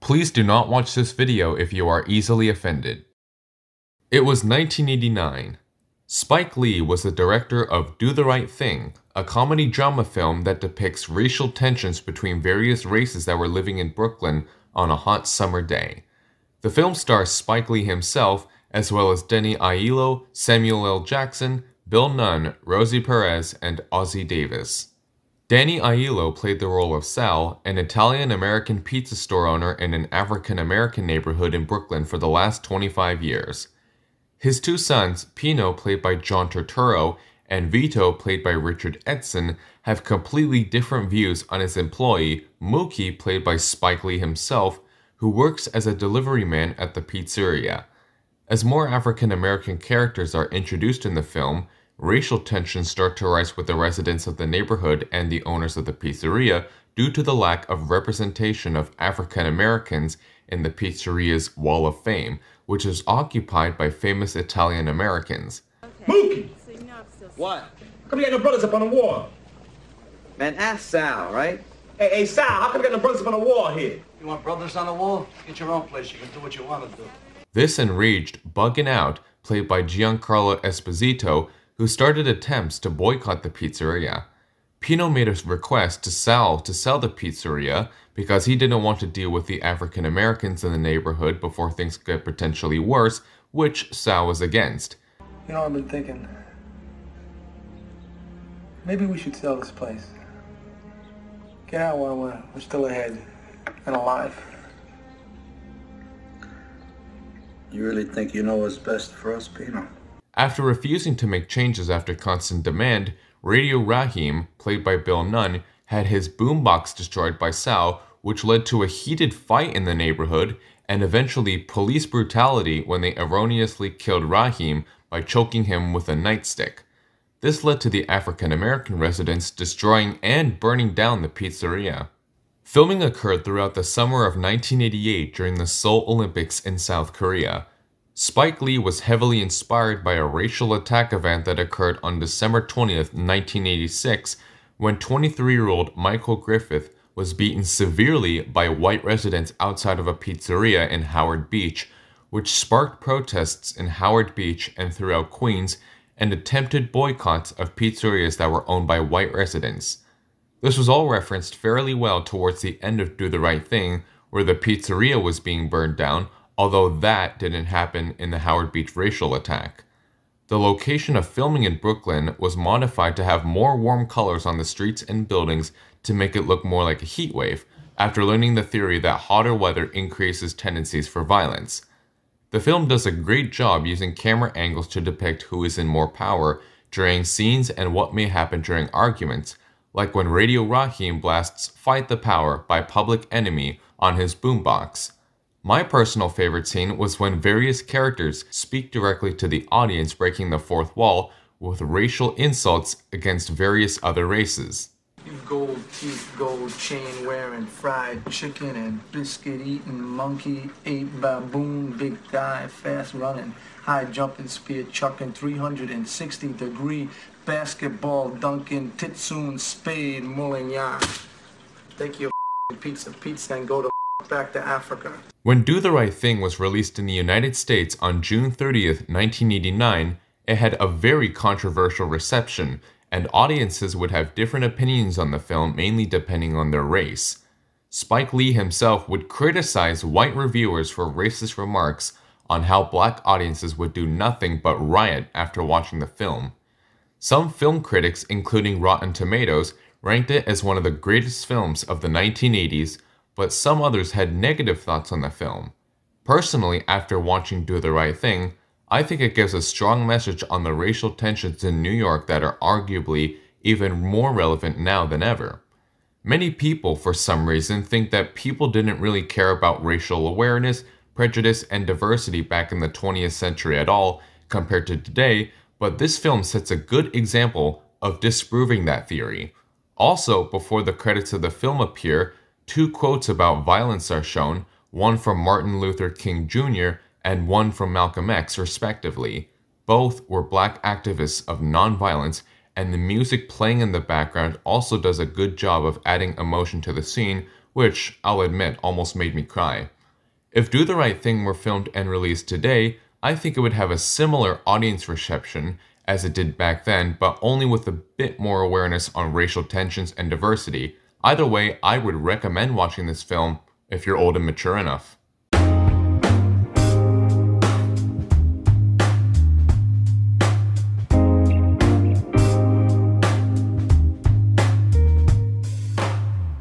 Please do not watch this video if you are easily offended. It was 1989. Spike Lee was the director of Do the Right Thing, a comedy drama film that depicts racial tensions between various races that were living in Brooklyn on a hot summer day. The film stars Spike Lee himself, as well as Denny Aiello, Samuel L. Jackson, Bill Nunn, Rosie Perez, and Ozzie Davis. Danny Aiello played the role of Sal, an Italian-American pizza store owner in an African-American neighborhood in Brooklyn for the last 25 years. His two sons, Pino, played by John Turturro, and Vito, played by Richard Edson, have completely different views on his employee, Mookie, played by Spike Lee himself, who works as a delivery man at the pizzeria. As more African-American characters are introduced in the film, racial tensions start to rise with the residents of the neighborhood and the owners of the pizzeria due to the lack of representation of African Americans in the pizzeria's Wall of Fame, which is occupied by famous Italian Americans. Mookie! What? How come you got no brothers up on the wall? Man, ask Sal, right? Hey, Sal, how come you got no brothers up on the wall here? You want brothers on the wall? Get your own place. You can do what you want to do. This enraged Buggin' Out, played by Giancarlo Esposito, who started attempts to boycott the pizzeria. Pino made a request to Sal to sell the pizzeria because he didn't want to deal with the African Americans in the neighborhood before things get potentially worse, which Sal was against. You know, I've been thinking, maybe we should sell this place. Get out while we're still ahead and alive. You really think you know what's best for us, Pino? After refusing to make changes after constant demand, Radio Raheem, played by Bill Nunn, had his boombox destroyed by Sal, which led to a heated fight in the neighborhood and eventually police brutality when they erroneously killed Raheem by choking him with a nightstick. This led to the African-American residents destroying and burning down the pizzeria. Filming occurred throughout the summer of 1988 during the Seoul Olympics in South Korea. Spike Lee was heavily inspired by a racial attack event that occurred on December 20th, 1986, when 23-year-old Michael Griffith was beaten severely by white residents outside of a pizzeria in Howard Beach, which sparked protests in Howard Beach and throughout Queens and attempted boycotts of pizzerias that were owned by white residents. This was all referenced fairly well towards the end of Do the Right Thing, where the pizzeria was being burned down, although that didn't happen in the Howard Beach racial attack. The location of filming in Brooklyn was modified to have more warm colors on the streets and buildings to make it look more like a heat wave, after learning the theory that hotter weather increases tendencies for violence. The film does a great job using camera angles to depict who is in more power during scenes and what may happen during arguments, like when Radio Raheem blasts Fight the Power by Public Enemy on his boombox. My personal favorite scene was when various characters speak directly to the audience, breaking the fourth wall with racial insults against various other races. You gold teeth, gold chain wearing, fried chicken and biscuit eating, monkey, ape, baboon, big thigh, fast running, high jumping, spear chucking, 360-degree basketball dunking, titsoon, spade, mulling yarn. Take your pizza and go to back to Africa. When Do the Right Thing was released in the United States on June 30th, 1989, it had a very controversial reception, and audiences would have different opinions on the film, mainly depending on their race. Spike Lee himself would criticize white reviewers for racist remarks on how black audiences would do nothing but riot after watching the film. Some film critics, including Rotten Tomatoes, ranked it as one of the greatest films of the 1980s, but some others had negative thoughts on the film. Personally, after watching Do the Right Thing, I think it gives a strong message on the racial tensions in New York that are arguably even more relevant now than ever. Many people, for some reason, think that people didn't really care about racial awareness, prejudice, and diversity back in the 20th century at all compared to today, but this film sets a good example of disproving that theory. Also, before the credits of the film appear, two quotes about violence are shown, one from Martin Luther King Jr. and one from Malcolm X, respectively. Both were black activists of nonviolence, and the music playing in the background also does a good job of adding emotion to the scene, which, I'll admit, almost made me cry. If Do the Right Thing were filmed and released today, I think it would have a similar audience reception as it did back then, but only with a bit more awareness on racial tensions and diversity. Either way, I would recommend watching this film if you're old and mature enough.